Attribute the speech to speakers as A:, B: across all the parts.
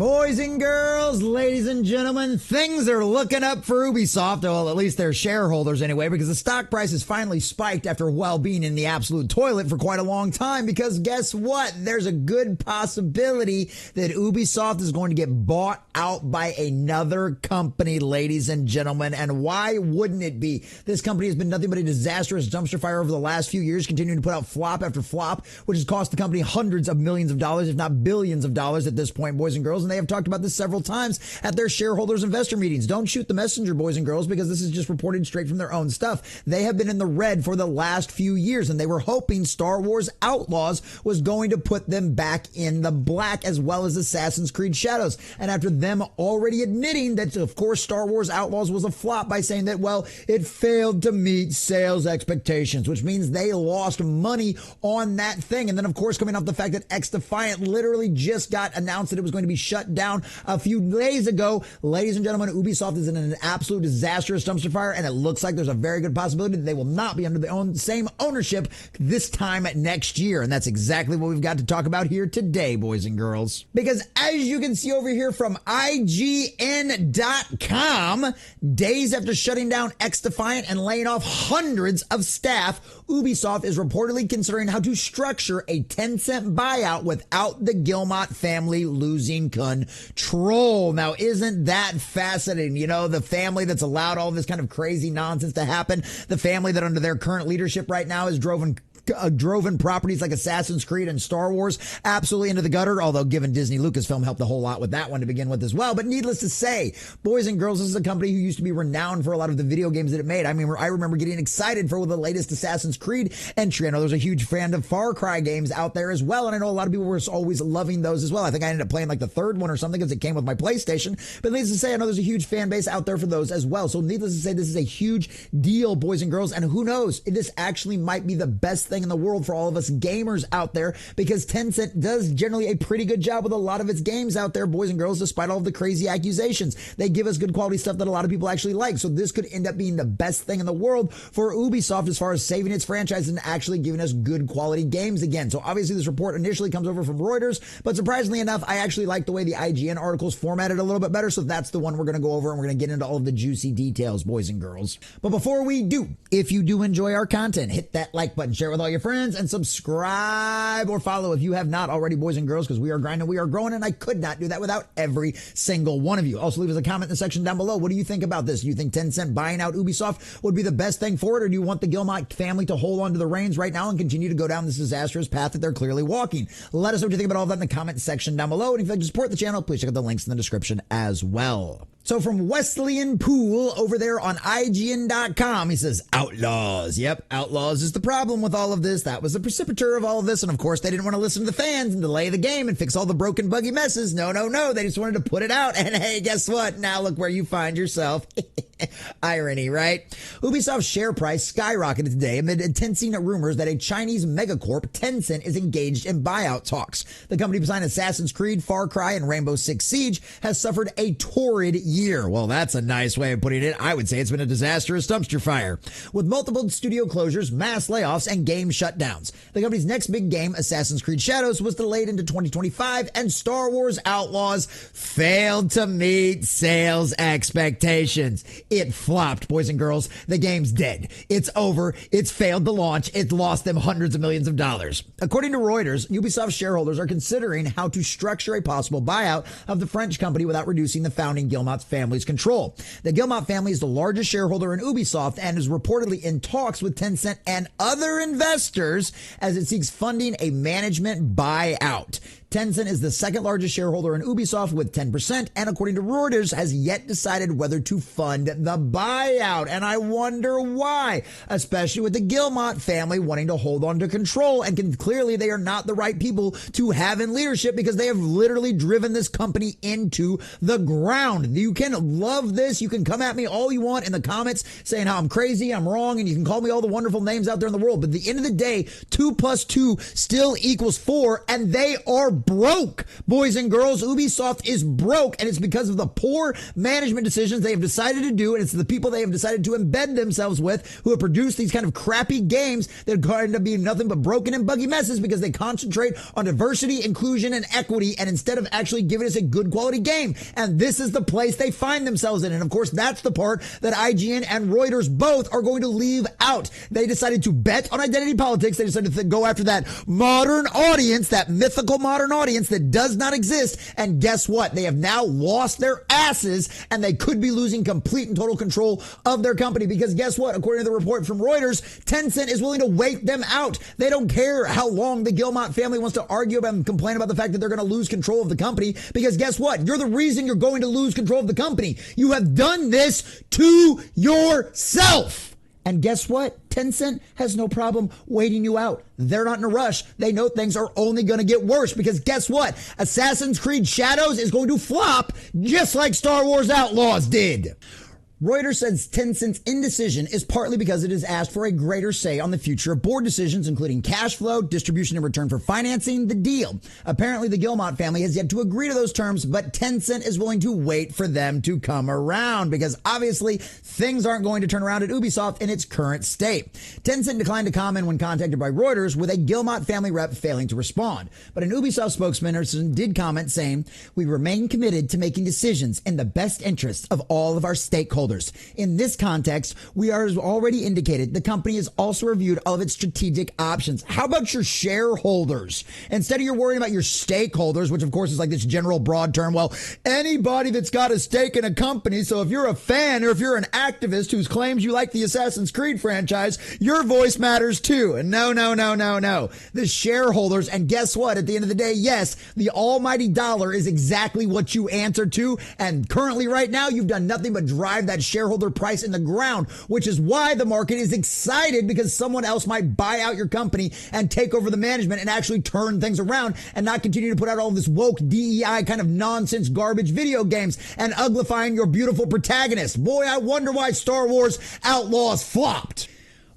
A: Boys and girls, ladies and gentlemen, things are looking up for Ubisoft, well, at least their shareholders anyway, because the stock price has finally spiked after, well, being in the absolute toilet for quite a long time, because guess what? There's a good possibility that Ubisoft is going to get bought out by another company, ladies and gentlemen, and why wouldn't it be? This company has been nothing but a disastrous dumpster fire over the last few years, continuing to put out flop after flop, which has cost the company hundreds of millions of dollars, if not billions of dollars at this point, boys and girls. And they have talked about this several times at their shareholders investor meetings. Don't shoot the messenger, boys and girls, because this is just reported straight from their own stuff. They have been in the red for the last few years, and they were hoping Star Wars Outlaws was going to put them back in the black, as well as Assassin's Creed Shadows. And after them already admitting that, of course, Star Wars Outlaws was a flop by saying that, well, it failed to meet sales expectations, which means they lost money on that thing. And then, of course, coming off the fact that X-Defiant literally just got announced that it was going to be shut down a few days ago. Ladies and gentlemen, Ubisoft is in an absolute disastrous dumpster fire, and it looks like there's a very good possibility that they will not be under the same ownership this time next year. And that's exactly what we've got to talk about here today, boys and girls. Because as you can see over here from IGN.com, days after shutting down X-Defiant and laying off hundreds of staff, Ubisoft is reportedly considering how to structure a Tencent buyout without the Guillemot family losing control. Now, isn't that fascinating? You know, the family that's allowed all this kind of crazy nonsense to happen, the family that under their current leadership right now is driven properties like Assassin's Creed and Star Wars absolutely into the gutter, although given Disney Lucasfilm helped a whole lot with that one to begin with as well. But needless to say, boys and girls, this is a company who used to be renowned for a lot of the video games that it made. I mean, I remember getting excited for the latest Assassin's Creed entry. I know there's a huge fan of Far Cry games out there as well, and I know a lot of people were always loving those as well. I think I ended up playing like the third one or something because it came with my PlayStation. But needless to say, I know there's a huge fan base out there for those as well. So needless to say, this is a huge deal, boys and girls, and who knows, this actually might be the best thing in the world for all of us gamers out there, because Tencent does generally a pretty good job with a lot of its games out there, boys and girls, despite all of the crazy accusations. They give us good quality stuff that a lot of people actually like. So this could end up being the best thing in the world for Ubisoft as far as saving its franchise and actually giving us good quality games again. So obviously this report initially comes over from Reuters, but surprisingly enough, I actually like the way the IGN articles formatted a little bit better. So that's the one we're going to go over, and we're going to get into all of the juicy details, boys and girls. But before we do, if you do enjoy our content, hit that like button, share it with all your friends, and subscribe or follow if you have not already, boys and girls, because we are grinding, we are growing, and I could not do that without every single one of you. Also, leave us a comment in the section down below. What do you think about this? Do you think Tencent buying out Ubisoft would be the best thing for it, or do you want the Guillemot family to hold on to the reins right now and continue to go down this disastrous path that they're clearly walking? Let us know what you think about all of that in the comment section down below, and if you'd like to support the channel, please check out the links in the description as well. So from Wesleyan Poole over there on IGN.com, he says, Outlaws. Yep, Outlaws is the problem with all of this. That was the precipitator of all of this. And of course, they didn't want to listen to the fans and delay the game and fix all the broken, buggy messes. No. They just wanted to put it out. And hey, guess what? Now look where you find yourself. Irony, right? Ubisoft's share price skyrocketed today amid intensing rumors that a Chinese megacorp, Tencent, is engaged in buyout talks. The company behind Assassin's Creed, Far Cry, and Rainbow Six Siege has suffered a torrid year. Well, that's a nice way of putting it. I would say it's been a disastrous dumpster fire, with multiple studio closures, mass layoffs, and game shutdowns. The company's next big game, Assassin's Creed Shadows, was delayed into 2025, and Star Wars Outlaws failed to meet sales expectations. It flopped, boys and girls. The game's dead. It's over. It's failed to launch. It lost them hundreds of millions of dollars. According to Reuters, Ubisoft shareholders are considering how to structure a possible buyout of the French company without reducing the founding Guillemot family's control. The Guillemot family is the largest shareholder in Ubisoft and is reportedly in talks with Tencent and other investors as it seeks funding a management buyout. Tencent is the second largest shareholder in Ubisoft with 10%, and according to Reuters, has yet decided whether to fund the buyout. And I wonder why, especially with the Guillemot family wanting to hold on to control, and clearly they are not the right people to have in leadership, because they have literally driven this company into the ground. You can love this. You can come at me all you want in the comments saying how I'm crazy, I'm wrong, and you can call me all the wonderful names out there in the world. But at the end of the day, 2 + 2 still equals 4, and they are broke. Boys and girls, Ubisoft is broke, and it's because of the poor management decisions they have decided to do, and it's the people they have decided to embed themselves with who have produced these kind of crappy games that end up being nothing but broken and buggy messes because they concentrate on diversity, inclusion, and equity, and instead of actually giving us a good quality game. And this is the place they find themselves in. And of course, that's the part that IGN and Reuters both are going to leave out. They decided to bet on identity politics. They decided to go after that modern audience, that mythical modern audience that does not exist. And guess what? They have now lost their asses, and they could be losing complete and total control of their company because guess what? According to the report from Reuters, Tencent is willing to wait them out. They don't care how long the Guillemot family wants to argue about and complain about the fact that they're going to lose control of the company because guess what? You're the reason you're going to lose control of the company. You have done this to yourself. And guess what? Tencent has no problem waiting you out. They're not in a rush. They know things are only going to get worse because guess what? Assassin's Creed Shadows is going to flop just like Star Wars Outlaws did. Reuters says Tencent's indecision is partly because it has asked for a greater say on the future of board decisions, including cash flow, distribution in return for financing the deal. Apparently, the Guillemot family has yet to agree to those terms, but Tencent is willing to wait for them to come around because obviously things aren't going to turn around at Ubisoft in its current state. Tencent declined to comment when contacted by Reuters, with a Guillemot family rep failing to respond. But an Ubisoft spokesperson did comment saying, "We remain committed to making decisions in the best interests of all of our stakeholders. In this context, we are already indicated the company has also reviewed all of its strategic options." How about your shareholders? Instead of you're worrying about your stakeholders, which of course is like this general broad term, well, anybody that's got a stake in a company. So if you're a fan or if you're an activist who claims you like the Assassin's Creed franchise, your voice matters too. And no. The shareholders, and guess what? At the end of the day, yes, the almighty dollar is exactly what you answer to. And currently right now, you've done nothing but drive that shareholder price in the ground, which is why the market is excited because someone else might buy out your company and take over the management and actually turn things around and not continue to put out all this woke DEI kind of nonsense garbage video games and uglifying your beautiful protagonist. Boy, I wonder why Star Wars Outlaws flopped.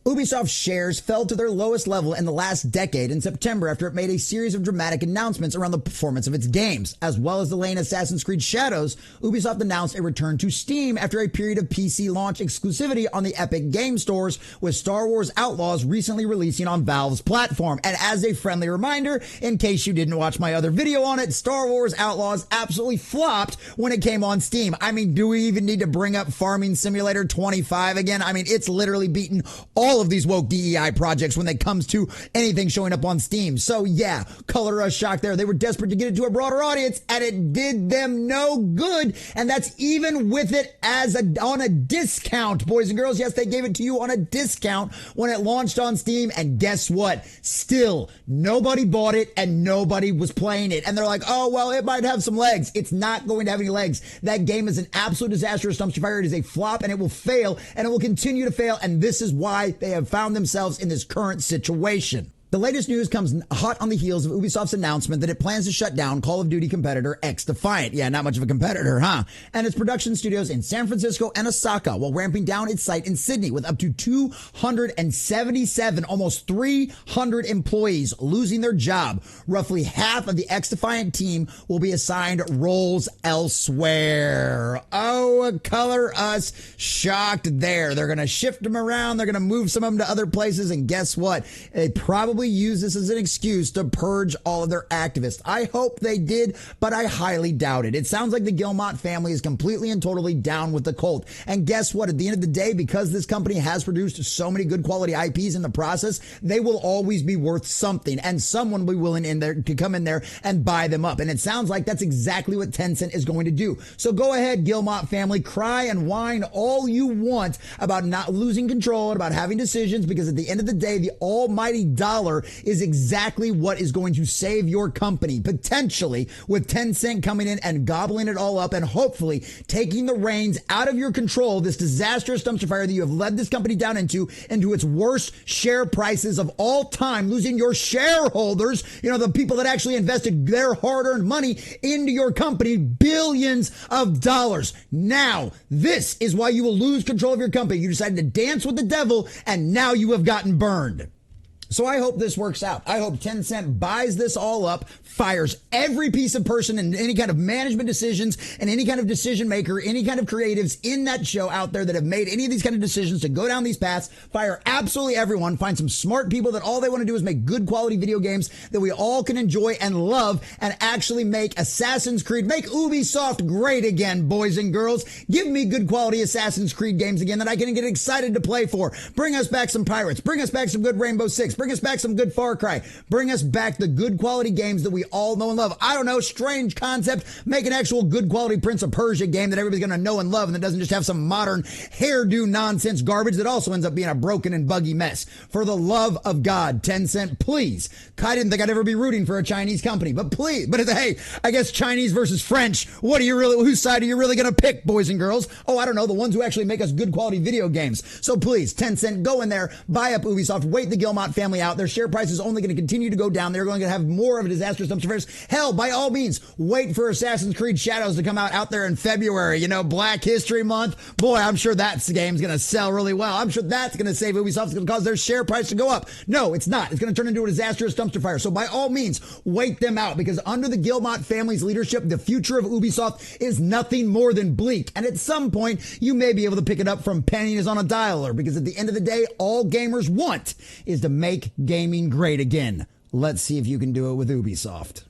A: Ubisoft shares fell to their lowest level in the last decade in September after it made a series of dramatic announcements around the performance of its games. As well as delaying Assassin's Creed Shadows, Ubisoft announced a return to Steam after a period of PC launch exclusivity on the Epic Game Stores, with Star Wars Outlaws recently releasing on Valve's platform. And as a friendly reminder, in case you didn't watch my other video on it, Star Wars Outlaws absolutely flopped when it came on Steam. I mean, do we even need to bring up Farming Simulator 25 again? I mean, it's literally beaten all of these woke DEI projects when it comes to anything showing up on Steam. So yeah, color rush shock there. They were desperate to get it to a broader audience, and it did them no good. And that's even with it on a discount, boys and girls. Yes, they gave it to you on a discount when it launched on Steam. And guess what? Still, nobody bought it and nobody was playing it. And they're like, oh, well, it might have some legs. It's not going to have any legs. That game is an absolute disastrous dumpster fire. It is a flop, and it will fail, and it will continue to fail. And this is why they have found themselves in this current situation. The latest news comes hot on the heels of Ubisoft's announcement that it plans to shut down Call of Duty competitor XDefiant. Yeah, not much of a competitor, huh? And its production studios in San Francisco and Osaka, while ramping down its site in Sydney with up to 277, almost 300 employees losing their job. Roughly half of the XDefiant team will be assigned roles elsewhere. Oh, color us shocked there. They're going to shift them around. They're going to move some of them to other places. And guess what? They probably use this as an excuse to purge all of their activists. I hope they did, but I highly doubt it. It sounds like the Guillemot family is completely and totally down with the cult. And guess what? At the end of the day, because this company has produced so many good quality IPs in the process, they will always be worth something, and someone will be willing in there to come in there and buy them up. And it sounds like that's exactly what Tencent is going to do. So go ahead, Guillemot family, cry and whine all you want about not losing control and about having decisions, because at the end of the day, the almighty dollar is exactly what is going to save your company, potentially, with Tencent coming in and gobbling it all up and hopefully taking the reins out of your control, this disastrous dumpster fire that you have led this company down into its worst share prices of all time, losing your shareholders, the people that actually invested their hard-earned money into your company, billions of dollars. Now, this is why you will lose control of your company. You decided to dance with the devil, and now you have gotten burned. So I hope this works out. I hope Tencent buys this all up, fires every piece of person and any kind of management decisions and any kind of decision maker, any kind of creatives in that show out there that have made any of these kind of decisions to go down these paths. Fire absolutely everyone. Find some smart people that all they want to do is make good quality video games that we all can enjoy and love, and actually make Assassin's Creed, make Ubisoft great again, boys and girls. Give me good quality Assassin's Creed games again that I can get excited to play for. Bring us back some Pirates. Bring us back some good Rainbow Six. Bring us back some good Far Cry. Bring us back the good quality games that we all know and love. I don't know, strange concept. Make an actual good quality Prince of Persia game that everybody's going to know and love, and that doesn't just have some modern hairdo nonsense garbage that also ends up being a broken and buggy mess. For the love of God, Tencent, please. I didn't think I'd ever be rooting for a Chinese company, but please. But hey, I guess Chinese versus French. Whose side are you really going to pick, boys and girls? Oh, I don't know, the ones who actually make us good quality video games. So please, Tencent, go in there, buy up Ubisoft, wait the Guillemot family out. Their share price is only going to continue to go down. They're going to have more of a disastrous dumpster fires. Hell, by all means, wait for Assassin's Creed Shadows to come out there in February. You know, Black History Month. Boy, I'm sure that game's going to sell really well. I'm sure that's going to save Ubisoft. It's going to cause their share price to go up. No, it's not. It's going to turn into a disastrous dumpster fire. So by all means, wait them out, because under the Guillemot family's leadership, the future of Ubisoft is nothing more than bleak. And at some point, you may be able to pick it up from pennies on a dialer, because at the end of the day, all gamers want is to make gaming great again. Let's see if you can do it with Ubisoft.